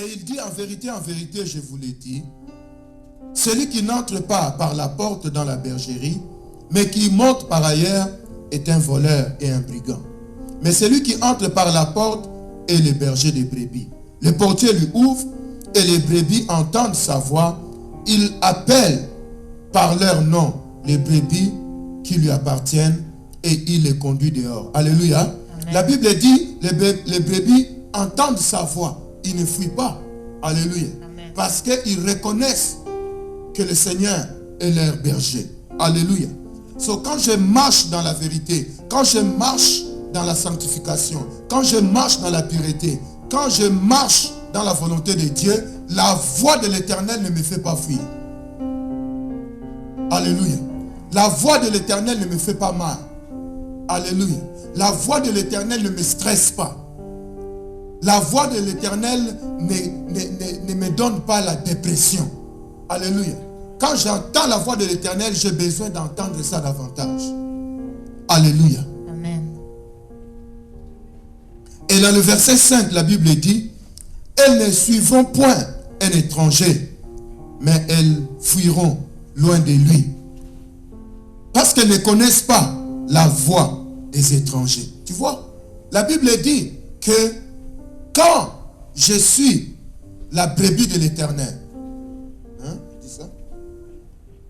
Et il dit en vérité, je vous l'ai dit, celui qui n'entre pas par la porte dans la bergerie, mais qui monte par ailleurs, est un voleur et un brigand. Mais celui qui entre par la porte est le berger des brebis. Le portier lui ouvre et les brebis entendent sa voix. Il appelle par leur nom les brebis qui lui appartiennent et il les conduit dehors. Alléluia. Amen. La Bible dit, les brebis entendent sa voix. Ils ne fuient pas. Alléluia. Amen. Parce qu'ils reconnaissent que le Seigneur est leur berger. Alléluia. Quand je marche dans la vérité, quand je marche dans la sanctification, quand je marche dans la pureté, quand je marche dans la volonté de Dieu, la voix de l'Éternel ne me fait pas fuir. Alléluia. La voix de l'Éternel ne me fait pas mal. Alléluia. La voix de l'Éternel ne me stresse pas. La voix de l'Éternel ne me donne pas la dépression. Alléluia. Quand j'entends la voix de l'Éternel, j'ai besoin d'entendre ça davantage. Alléluia. Amen. Et dans le verset 5, la Bible dit, elles ne suivront point un étranger, mais elles fuiront loin de lui. Parce qu'elles ne connaissent pas la voix des étrangers. Tu vois, la Bible dit que quand je suis la brebis de l'Éternel, dis ça?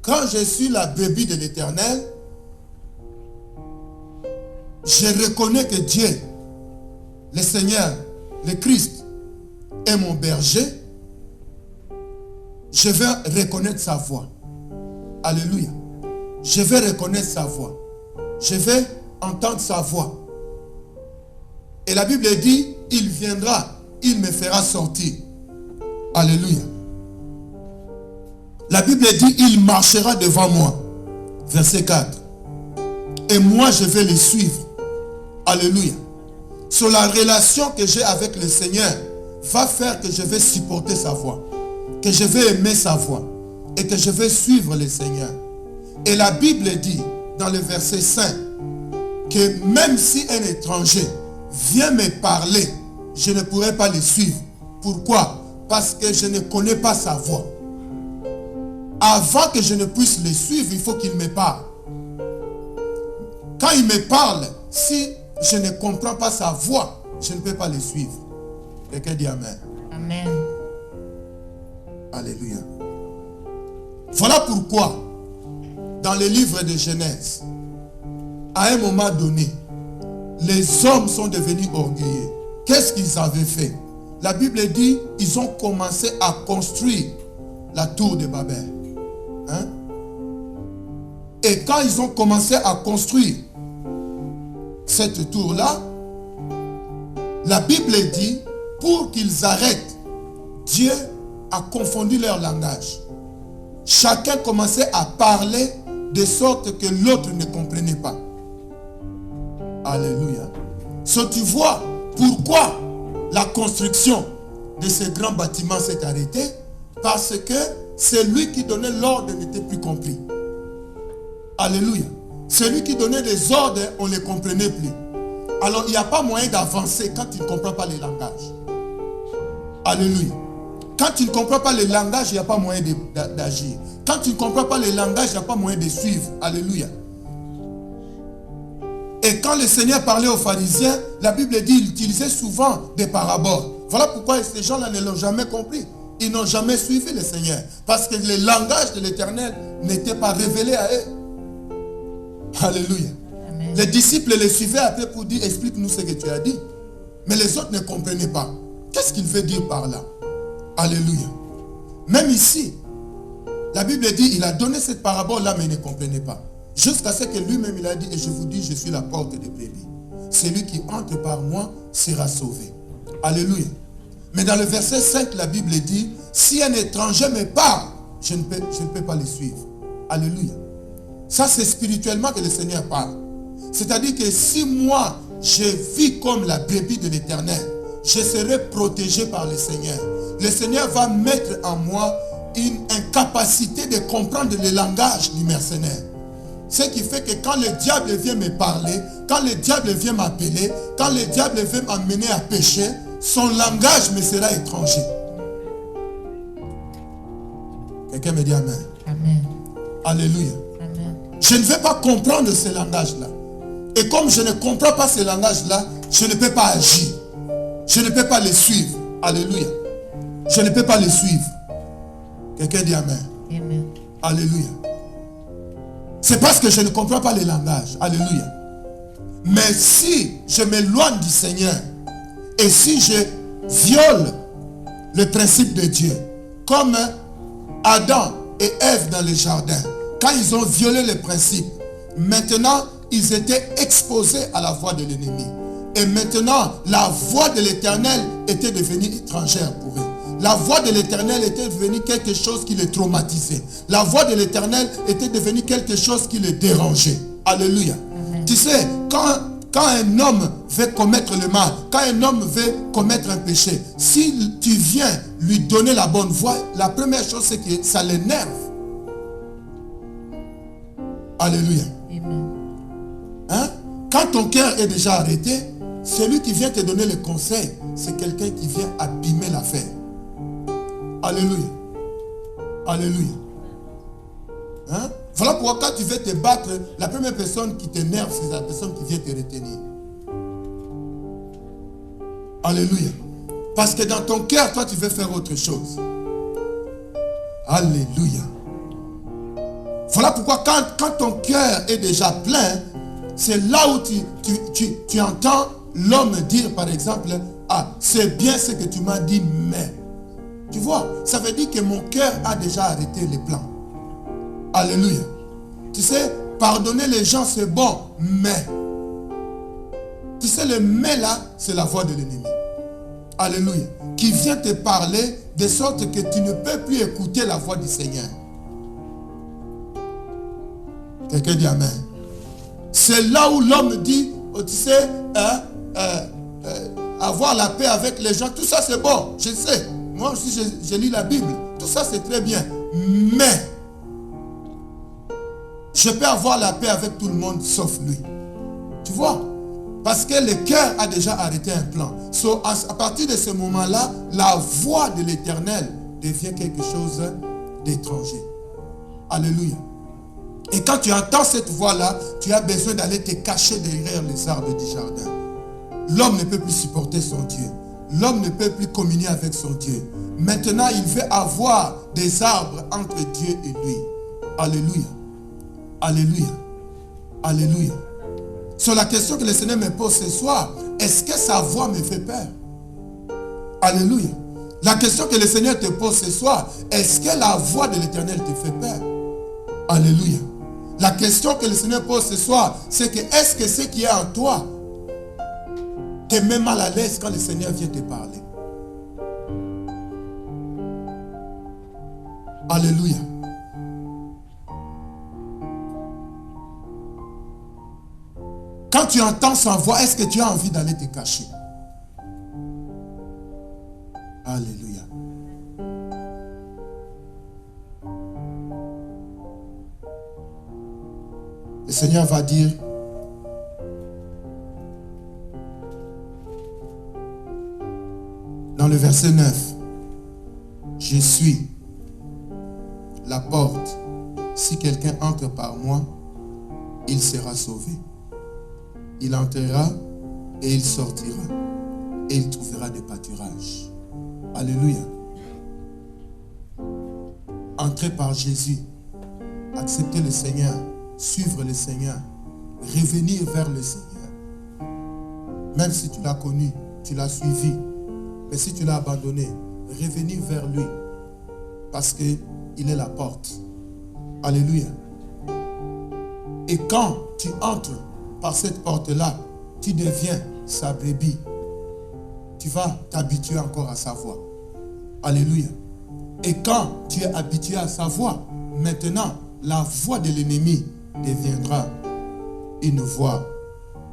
Quand je suis la brebis de l'Éternel, je reconnais que Dieu, le Seigneur, le Christ, est mon berger. Je vais reconnaître sa voix. Alléluia. Je vais reconnaître sa voix. Je vais entendre sa voix. Et la Bible dit, il viendra, il me fera sortir. Alléluia. La Bible dit, il marchera devant moi. Verset 4. Et moi, je vais le suivre. Alléluia. Sur la relation que j'ai avec le Seigneur va faire que je vais supporter sa voix, que je vais aimer sa voix et que je vais suivre le Seigneur. Et la Bible dit dans le verset 5 que même si un étranger vient me parler, je ne pourrai pas le suivre. Pourquoi? Parce que je ne connais pas sa voix. Avant que je ne puisse le suivre, il faut qu'il me parle. Quand il me parle, si je ne comprends pas sa voix, je ne peux pas le suivre. Quelqu'un dit Amen. Amen. Alléluia. Voilà pourquoi, dans le livre de Genèse, à un moment donné, les hommes sont devenus orgueilleux. Qu'est-ce qu'ils avaient fait? La Bible dit, ils ont commencé à construire la tour de Babel. Et quand ils ont commencé à construire cette tour-là, la Bible dit, pour qu'ils arrêtent, Dieu a confondu leur langage. Chacun commençait à parler de sorte que l'autre ne comprenait pas. Alléluia. Tu vois pourquoi la construction de ce grand bâtiment s'est arrêtée? Parce que celui qui donnait l'ordre n'était plus compris. Alléluia. Celui qui donnait des ordres, on ne les comprenait plus. Alors il n'y a pas moyen d'avancer quand tu ne comprends pas les langages. Alléluia. Quand tu ne comprends pas les langages, il n'y a pas moyen d'agir. Quand tu ne comprends pas les langages, il n'y a pas moyen de suivre. Alléluia. Et quand le Seigneur parlait aux pharisiens, la Bible dit qu'il utilisait souvent des paraboles. Voilà pourquoi ces gens-là ne l'ont jamais compris. Ils n'ont jamais suivi le Seigneur. Parce que le langage de l'Éternel n'était pas révélé à eux. Alléluia. Amen. Les disciples les suivaient après pour dire, explique-nous ce que tu as dit. Mais les autres ne comprenaient pas. Qu'est-ce qu'il veut dire par là? Alléluia. Même ici, la Bible dit, il a donné cette parabole-là, mais il ne comprenait pas. Jusqu'à ce que lui-même, il a dit, et je vous dis, je suis la porte des brebis. Celui qui entre par moi sera sauvé. Alléluia. Mais dans le verset 5, la Bible dit, si un étranger me parle, je ne peux pas le suivre. Alléluia. Ça, c'est spirituellement que le Seigneur parle. C'est-à-dire que si moi, je vis comme la brebis de l'Éternel, je serai protégé par le Seigneur. Le Seigneur va mettre en moi une incapacité de comprendre le langage du mercenaire. Ce qui fait que quand le diable vient me parler, quand le diable vient m'appeler, quand le diable vient m'amener à pécher, son langage me sera étranger. Quelqu'un me dit Amen. Amen. Alléluia. Amen. Je ne vais pas comprendre ce langage-là. Et comme je ne comprends pas ce langage-là, je ne peux pas agir. Je ne peux pas les suivre. Alléluia. Je ne peux pas les suivre. Quelqu'un dit Amen. Amen. Alléluia. C'est parce que je ne comprends pas les langages. Alléluia. Mais si je m'éloigne du Seigneur et si je viole le principe de Dieu, comme Adam et Ève dans le jardin, quand ils ont violé le principe, maintenant ils étaient exposés à la voix de l'ennemi. Et maintenant, la voix de l'Éternel était devenue étrangère pour eux. La voix de l'Éternel était devenue quelque chose qui les traumatisait. La voix de l'Éternel était devenue quelque chose qui les dérangeait. Alléluia. Amen. Tu sais, quand un homme veut commettre le mal, quand un homme veut commettre un péché, si tu viens lui donner la bonne voie, la première chose c'est que ça l'énerve. Alléluia. Amen. Hein? Quand ton cœur est déjà arrêté, celui qui vient te donner le conseil, c'est quelqu'un qui vient abîmer l'affaire. Alléluia. Alléluia. Hein? Voilà pourquoi quand tu veux te battre, la première personne qui t'énerve, c'est la personne qui vient te retenir. Alléluia. Parce que dans ton cœur, toi, tu veux faire autre chose. Alléluia. Voilà pourquoi quand ton cœur est déjà plein, c'est là où tu entends l'homme dire, par exemple, ah, c'est bien ce que tu m'as dit, mais. Tu vois, ça veut dire que mon cœur a déjà arrêté les plans. Alléluia. Tu sais, pardonner les gens, c'est bon, mais. Tu sais, le mais là, c'est la voix de l'ennemi. Alléluia. Qui vient te parler de sorte que tu ne peux plus écouter la voix du Seigneur. Quelqu'un dit Amen. C'est là où l'homme dit, oh, tu sais, avoir la paix avec les gens, tout ça c'est bon, je sais. Moi aussi je lis la Bible, tout ça c'est très bien. Mais, je peux avoir la paix avec tout le monde sauf lui. Tu vois? Parce que le cœur a déjà arrêté un plan. So, à partir de ce moment-là, la voix de l'Éternel devient quelque chose d'étranger. Alléluia. Et quand tu entends cette voix-là, tu as besoin d'aller te cacher derrière les arbres du jardin. L'homme ne peut plus supporter son Dieu. L'homme ne peut plus communier avec son Dieu. Maintenant, il veut avoir des arbres entre Dieu et lui. Alléluia. Alléluia. Alléluia. Sur la question que le Seigneur me pose ce soir, est-ce que sa voix me fait peur? Alléluia. La question que le Seigneur te pose ce soir, est-ce que la voix de l'Éternel te fait peur? Alléluia. La question que le Seigneur pose ce soir, c'est que est-ce que ce qui est en toi te met mal à l'aise quand le Seigneur vient te parler? Alléluia. Quand tu entends sa voix, est-ce que tu as envie d'aller te cacher? Alléluia. Le Seigneur va dire, dans le verset 9, je suis la porte. Si quelqu'un entre par moi, il sera sauvé. Il entrera et il sortira. Et il trouvera des pâturages. Alléluia. Entrez par Jésus. Acceptez le Seigneur. Suivre le Seigneur. Revenir vers le Seigneur. Même si tu l'as connu, tu l'as suivi. Mais si tu l'as abandonné, revenir vers lui. Parce qu'il est la porte. Alléluia. Et quand tu entres par cette porte-là, tu deviens sa brebis. Tu vas t'habituer encore à sa voix. Alléluia. Et quand tu es habitué à sa voix, maintenant, la voix de l'ennemi deviendra une voix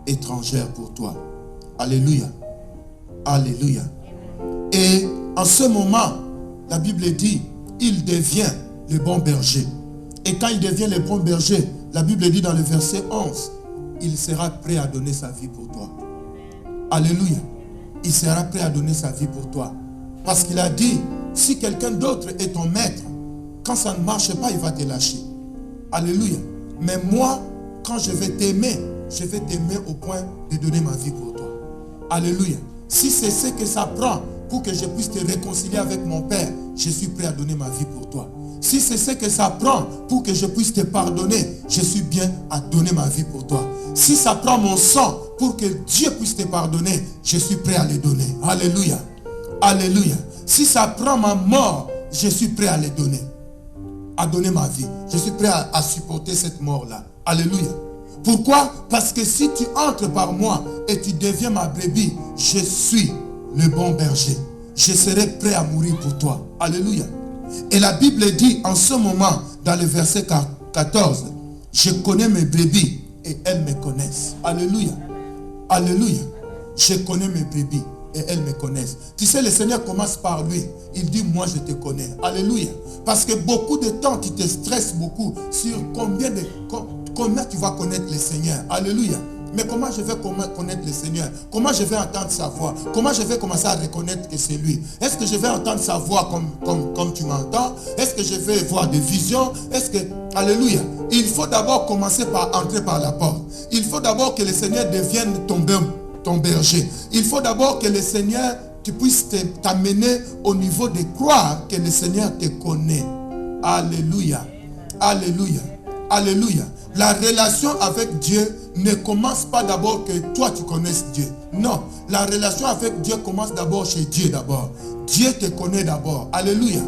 étrangère pour toi. Alléluia. Alléluia. Et en ce moment, la Bible dit, il devient le bon berger. Et quand il devient le bon berger, la Bible dit dans le verset 11, il sera prêt à donner sa vie pour toi. Alléluia. Il sera prêt à donner sa vie pour toi. Parce qu'il a dit, si quelqu'un d'autre est ton maître, Quand ça ne marche pas, il va te lâcher. Alléluia. Mais moi, quand je vais t'aimer au point de donner ma vie pour toi. Alléluia. Si c'est ce que ça prend pour que je puisse te réconcilier avec mon Père, je suis prêt à donner ma vie pour toi. Si c'est ce que ça prend pour que je puisse te pardonner, je suis bien à donner ma vie pour toi. Si ça prend mon sang pour que Dieu puisse te pardonner, je suis prêt à les donner. Alléluia. Alléluia. Si ça prend ma mort, je suis prêt à les donner. À donner ma vie. Je suis prêt à supporter cette mort-là. Alléluia. Pourquoi? Parce que si tu entres par moi et tu deviens ma brebis, je suis le bon berger. Je serai prêt à mourir pour toi. Alléluia. Et la Bible dit en ce moment, dans le verset 14, je connais mes brebis et elles me connaissent. Alléluia. Alléluia. Je connais mes brebis et elles me connaissent. Tu sais, le Seigneur commence par lui. Il dit, moi je te connais. Alléluia. Parce que beaucoup de temps, tu te stresses beaucoup sur combien tu vas connaître le Seigneur. Alléluia. Mais comment je vais connaître le Seigneur? Comment je vais entendre sa voix? Comment je vais commencer à reconnaître que c'est lui? Est-ce que je vais entendre sa voix comme tu m'entends? Est-ce que je vais voir des visions? Est-ce que... Alléluia. Il faut d'abord commencer par entrer par la porte. Il faut d'abord que le Seigneur devienne ton berger. Il faut d'abord que le Seigneur, tu puisses t'amener au niveau de croire que le Seigneur te connaît. Alléluia. Alléluia. Alléluia. La relation avec Dieu ne commence pas d'abord que toi tu connaisses Dieu. Non. La relation avec Dieu commence d'abord chez Dieu d'abord. Dieu te connaît d'abord. Alléluia.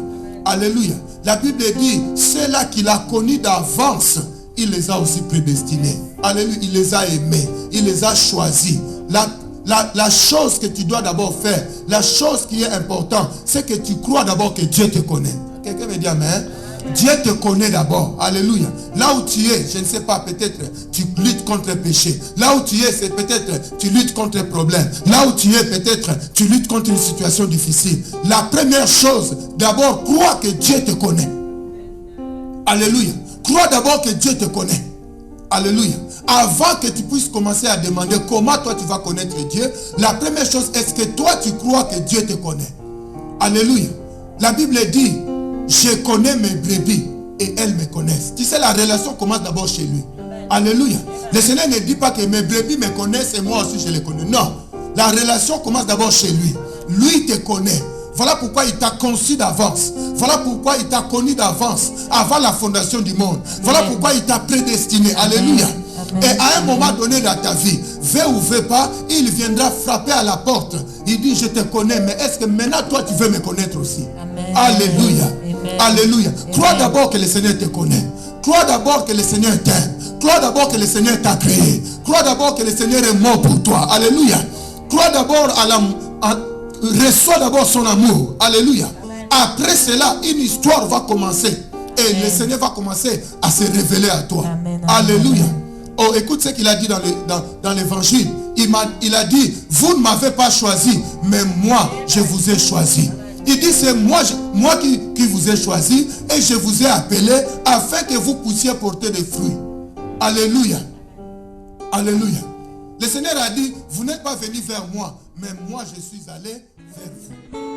Alléluia. La Bible dit, ceux-là qu'il a connus d'avance, il les a aussi prédestinés. Alléluia. Il les a aimés. Il les a choisis. La chose que tu dois d'abord faire, la chose qui est importante, c'est que tu crois d'abord que Dieu te connaît. Quelqu'un me dit amen. Dieu te connaît d'abord. Alléluia. Là où tu es, je ne sais pas, peut-être tu luttes contre le péché. Là où tu es, c'est peut-être tu luttes contre les problèmes. Là où tu es, peut-être tu luttes contre une situation difficile. La première chose, d'abord, crois que Dieu te connaît. Alléluia. Crois d'abord que Dieu te connaît. Alléluia. Avant que tu puisses commencer à demander comment toi tu vas connaître Dieu, la première chose, est-ce que toi tu crois que Dieu te connaît? Alléluia. La Bible dit, je connais mes brebis et elles me connaissent. Tu sais, la relation commence d'abord chez lui. Alléluia. Le Seigneur ne dit pas que mes brebis me connaissent et moi aussi je les connais. Non. La relation commence d'abord chez lui. Lui te connaît. Voilà pourquoi il t'a conçu d'avance. Voilà pourquoi il t'a connu d'avance, avant la fondation du monde. Voilà pourquoi il t'a prédestiné. Alléluia. Et à un moment donné dans ta vie, veux ou veux pas, il viendra frapper à la porte. Il dit, je te connais, mais est-ce que maintenant toi tu veux me connaître aussi? Amen. Alléluia. Amen. Alléluia. Crois d'abord que le Seigneur te connaît. Crois d'abord que le Seigneur t'aime. Crois d'abord que le Seigneur t'a créé. Crois d'abord que le Seigneur est mort pour toi. Alléluia. Crois d'abord reçois d'abord son amour. Alléluia. Amen. Après cela, une histoire va commencer. Et Amen. Le Seigneur va commencer à se révéler à toi. Amen. Alléluia. Oh, écoute ce qu'il a dit dans l'évangile. Il a dit, vous ne m'avez pas choisi, mais moi, je vous ai choisi. Il dit, c'est moi qui vous ai choisi et je vous ai appelé afin que vous puissiez porter des fruits. Alléluia. Alléluia. Le Seigneur a dit, vous n'êtes pas venu vers moi, mais moi, je suis allé vers vous.